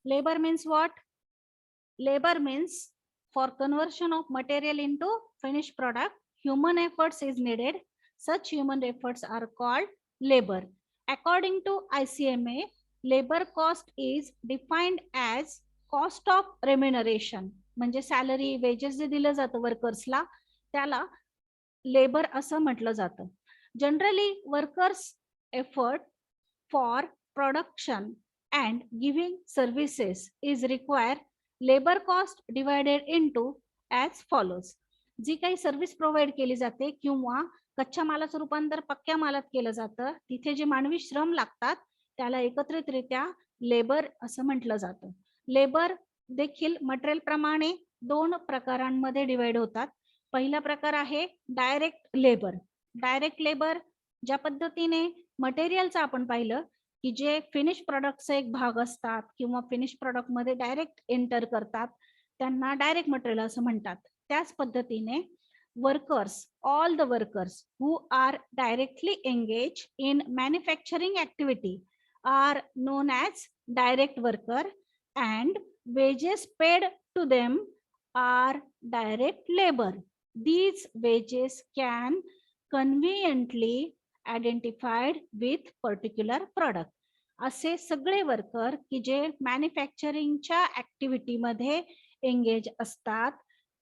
Labor means what? Labor means for conversion of material into finished product, human efforts is needed. Such human efforts are called labor. According to ICMA, labor cost is defined as cost of remuneration. म्हणजे salary wedges जे दिलं जातं वर्कर्सला त्याला labour असं म्हटलं जातं. Generally workers effort for production and giving services is required labor cost divided into as follows. जी काही service provide केली जाते किंवा कच्च्या मालाचं रूपांतर पक्क्या मालात केलं जातं तिथे जे मानवी श्रम लागतात त्याला एकत्रितरित्या लेबर असं म्हटलं जातं. लेबर देखील मटेरियल प्रमाणे दोन प्रकारांमध्ये डिवाइड होतात. पहिला प्रकार आहे डायरेक्ट लेबर. डायरेक्ट लेबर ज्या पद्धतीने मटेरियलचं आपण पाहिलं की जे फिनिश प्रोडक्टचा एक भाग असतात किंवा फिनिश प्रोडक्ट मध्ये डायरेक्ट एंटर करतात त्यांना डायरेक्ट मटेरियल असं म्हणतात. त्याच पद्धतीने workers, all the workers who are directly engage in manufacturing activity are known as direct worker and wages paid to them are direct labour. These wages can conveniently identified with particular product. असे सगळे worker की जे मॅन्युफॅक्चरिंगच्या ऍक्टिव्हिटीमध्ये engage असतात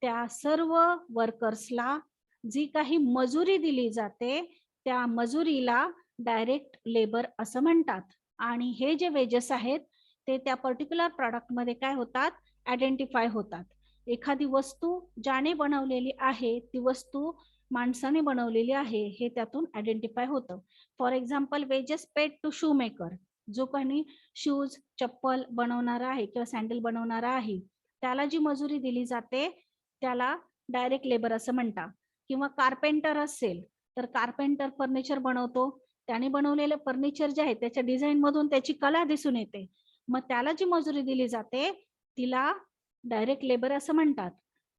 त्या सर्व वर्कर्सला जी काही मजुरी दिली जाते त्या मजुरीला डायरेक्ट लेबर असं म्हणतात. आणि हे जे वेजेस आहेत ते त्या पर्टिक्युलर प्रोडक्टमध्ये काय होतात, आयडेंटिफाय होतात. एखादी वस्तू ज्याने बनवलेली आहे ती वस्तू माणसाने बनवलेली आहे हे त्यातून आयडेंटिफाय होतं. For example wages paid to shoe maker. जो कोणी शूज चप्पल बनवणारा आहे किंवा सँडल बनवणारा आहे त्याला जी मजुरी दिली जाते त्याला डायरेक्ट लेबर असं म्हणतात. किंवा कार्पेंटर असेल तर कार्पेंटर फर्निचर बनवतो, त्याने बनवलेले फर्निचर जे आहे त्याच्या डिझाईन मधून त्याची कला दिसून येते, मग त्याला जी मजुरी दिली जाते तिला डायरेक्ट लेबर असं म्हणतात.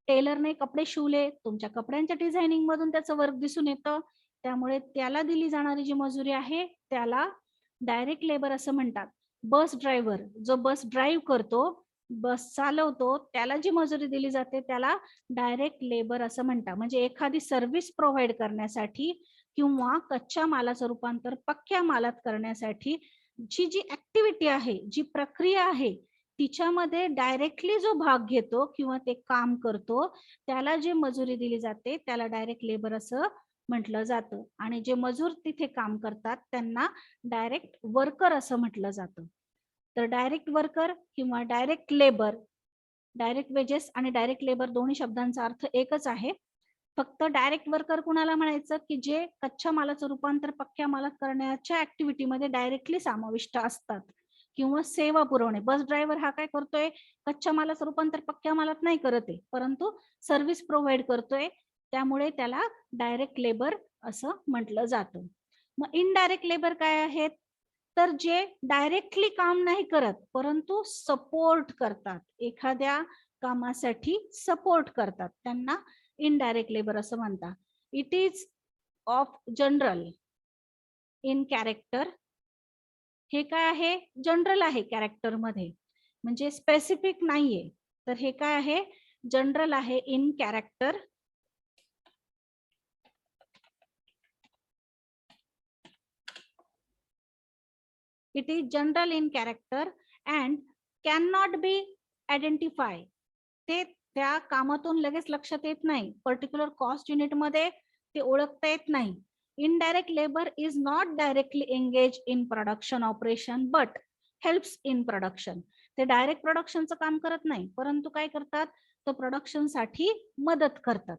टेलरने कपडे शिवले, तुमच्या कपड्यांच्या डिझायनिंग मधून त्याचं वर्क दिसून येतं, त्यामुळे त्याला दिली जाणारी जी मजुरी आहे त्याला डायरेक्ट लेबर असं म्हणतात. बस ड्रायव्हर जो बस ड्राईव्ह करतो, बस चालवतो, त्याला जी मजुरी दिली जाते त्याला डायरेक्ट लेबर असं म्हणतात. म्हणजे एखादी सर्व्हिस प्रोव्हाइड करण्यासाठी किंवा कच्च्या मालाचं रूपांतर पक्क्या मालात करण्यासाठी जी ऍक्टिव्हिटी आहे, जी प्रक्रिया आहे तिच्यामध्ये डायरेक्टली जो भाग घेतो किंवा ते काम करतो त्याला जे मजुरी दिली जाते त्याला डायरेक्ट लेबर असं म्हटलं जातं. आणि जे मजूर तिथे काम करतात त्यांना डायरेक्ट वर्कर असं म्हटलं जातं. तर डायरेक्ट वर्कर किंवा डायरेक्ट लेबर, डायरेक्ट वेजेस आणि डायरेक्ट लेबर दोन्ही शब्दांचा अर्थ एकच आहे. फक्त डायरेक्ट वर्कर कुणाला म्हणायचं की जे कच्च्या मालाचं रूपांतर पक्क्या मालात करण्याच्या ऍक्टिव्हिटीमध्ये डायरेक्टली समाविष्ट असतात किंवा सेवा पुरवणे. बस ड्रायव्हर हा काय करतोय, कच्च्या मालाचं रूपांतर पक्क्या मालात नाही करत आहे परंतु सर्व्हिस प्रोव्हाइड करतोय, त्यामुळे त्याला डायरेक्ट लेबर असं म्हटलं जातं. मग इनडायरेक्ट लेबर काय आहेत, तर जे डायरेक्टली काम नाही करत परंतु सपोर्ट करतात, एखाद्या कामासाठी सपोर्ट करतात त्यांना इनडायरेक्ट लेबर असं म्हणतात. It is of general in character. हे काय आहे, जनरल आहे कॅरेक्टर मध्ये, म्हणजे स्पेसिफिक नाहीये. तर हे काय आहे, जनरल आहे in character. It is general in character and can not B identify. ते त्या कामातून लगेच लक्षात येत नाही, पर्टिक्युलर कॉस्ट युनिट मध्ये ते ओळखता येत नाही. Indirect labour is not directly engage in production operation but helps in production. ते डायरेक्ट प्रोडक्शनचं काम करत नाही परंतु काय करतात, तर प्रोडक्शन साठी मदत करतात.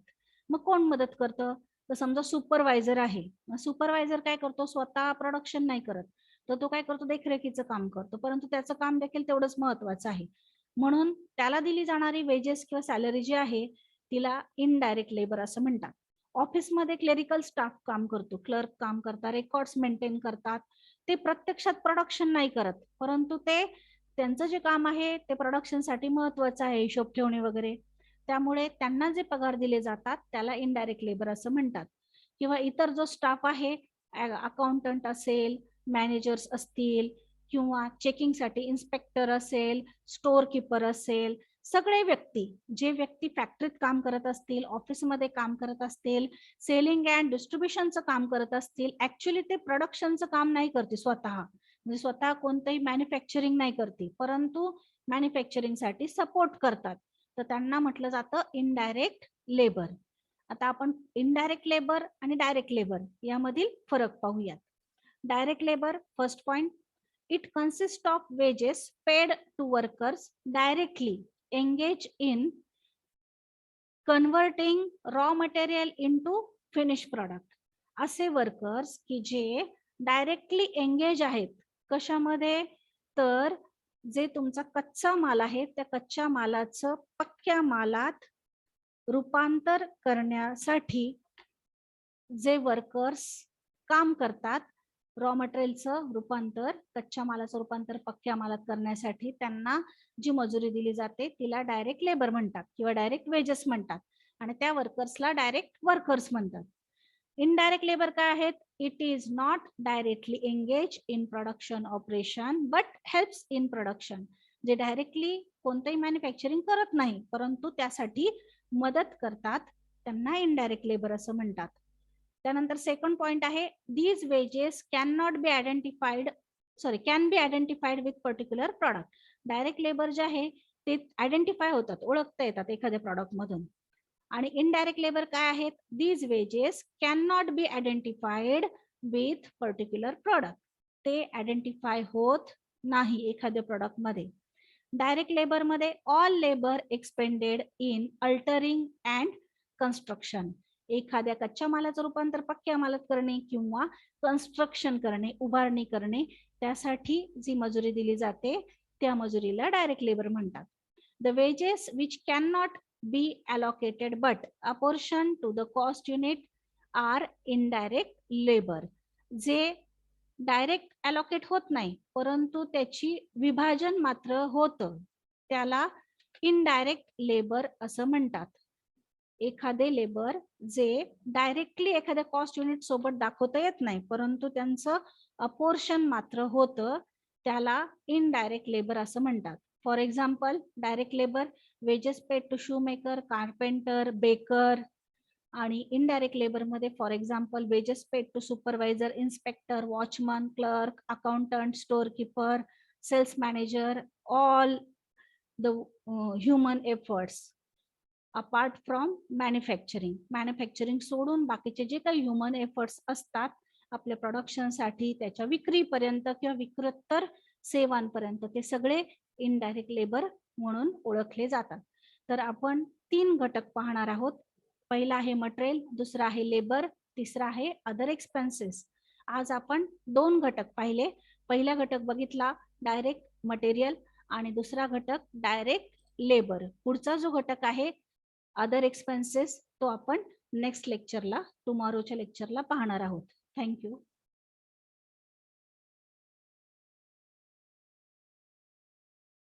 मग कोण मदत करतं, तर समजा सुपरवायझर आहे, सुपरवायझर काय करतो, स्वतः प्रोडक्शन नाही करत तर तो काय करतो, देखरेखीचं काम करतो, परंतु त्याचं काम देखील तेवढंच महत्वाचं आहे. म्हणून त्याला दिली जाणारी वेजेस किंवा सॅलरी जी आहे तिला इनडायरेक्ट लेबर असं म्हणतात. ऑफिसमध्ये क्लेरिकल स्टाफ काम करतो, क्लर्क काम करतात, रेकॉर्ड्स मेंटेन करतात, ते प्रत्यक्षात प्रोडक्शन नाही करत परंतु ते त्यांचं जे काम आहे ते प्रोडक्शन साठी महत्वाचं आहे, हिशोब ठेवणे वगैरे, त्यामुळे त्यांना जे पगार दिले जातात त्याला इनडायरेक्ट लेबर असं म्हणतात. किंवा इतर जो स्टाफ आहे, अकाउंटंट असेल, मॅनेजर्स असतील किंवा चेकिंगसाठी इन्स्पेक्टर असेल, स्टोअर कीपर असेल, सगळे व्यक्ती, जे व्यक्ती फॅक्टरीत काम करत असतील, ऑफिसमध्ये काम करत असतील, सेलिंग अँड डिस्ट्रीब्युशनचं काम करत असतील, ऍक्च्युली ते प्रोडक्शनचं काम नाही करते स्वतः, म्हणजे स्वतः कोणतंही मॅन्युफॅक्चरिंग नाही करते, परंतु मॅन्युफॅक्चरिंगसाठी सपोर्ट करतात, तर त्यांना म्हटलं जातं इनडायरेक्ट लेबर. आता आपण इनडायरेक्ट लेबर आणि डायरेक्ट लेबर यामधील फरक पाहूयात. Direct labour, first point, it consists of wages paid to workers directly engaged in converting raw material into finished product. असे वर्कर्स की जे डायरेक्टली एंगेज आहेत कशामध्ये, तर जे तुमचा कच्चा माल आहे त्या कच्च्या मालाचं पक्क्या मालात रूपांतर करण्यासाठी जे वर्कर्स काम करतात, रॉ मटेरियलचं रूपांतर, कच्च्या मालाचं रूपांतर पक्क्या मालात करण्यासाठी त्यांना जी मजुरी दिली जाते तिला डायरेक्ट लेबर म्हणतात किंवा डायरेक्ट वेजेस म्हणतात, आणि त्या वर्कर्सला डायरेक्ट वर्कर्स म्हणतात. इनडायरेक्ट लेबर काय आहेत, it is not directly engage in production operation but helps in production, जे डायरेक्टली कोणतंही मॅन्युफॅक्चरिंग करत नाही परंतु त्यासाठी मदत करतात, त्यांना इनडायरेक्ट लेबर असं म्हणतात. त्यानंतर सेकंड पॉइंट आहे, these wedges can not B identified, can be identified with particular product. Direct labour जे आहे ते आयडेंटिफाय होतात, ओळखता येतात एखाद्या प्रॉडक्ट मधून. आणि इनडायरेक्ट लेबर काय आहेत, these wedges can not B identified with particular product, ते आयडेंटिफाय होत नाही एखाद्या प्रॉडक्ट मध्ये. डायरेक्ट लेबर मध्ये all labour expanded in altering and construction, एखाद्या कच्च्या मालाचं रूपांतर पक्क्या मालात करणे किंवा कन्स्ट्रक्शन करणे, उभारणी करणे, त्यासाठी जी मजुरी दिली जाते त्या मजुरीला डायरेक्ट लेबर म्हणतात. The wages which can not be allocated but apportion to the cost unit are indirect labour, जे डायरेक्ट अलोकेट होत नाही परंतु त्याची विभाजन मात्र होतं त्याला इनडायरेक्ट लेबर असं म्हणतात. एखादे लेबर जे डायरेक्टली एखाद्या कॉस्ट युनिट सोबत दाखवता येत नाही परंतु त्यांचं अपोर्शन मात्र होतं त्याला इनडायरेक्ट लेबर असं म्हणतात. For example, direct labour wages paid to shoe maker, carpenter, baker. आणि इनडायरेक्ट लेबर मध्ये for example wages paid to supervisor, inspector, watchman, clerk, accountant, store keeper, sales manager, all the human efforts apart from manufacturing. Manufacturing सोडून बाकीचे जे काही human efforts असतात आपल्या प्रोडक्शनसाठी, त्याच्या विक्रीपर्यंत किंवा विक्रोत्तर सेवांपर्यंत, ते सगळे इनडायरेक्ट लेबर म्हणून ओळखले जातात. तर आपण 3 घटक पाहणार आहोत. पहिला आहे मटेरियल, दुसरा आहे लेबर, तिसरा आहे अदर एक्सपेन्सेस. आज आपण 2 घटक पाहिले. पहिला घटक बघितला डायरेक्ट मटेरियल आणि दुसरा घटक डायरेक्ट लेबर. पुढचा जो घटक आहे अदर एक्सपेन्सेस तो आपण नेक्स्ट लेक्चरला, टुमॉरोच्या लेक्चरला पाहणार आहोत. थँक्यू.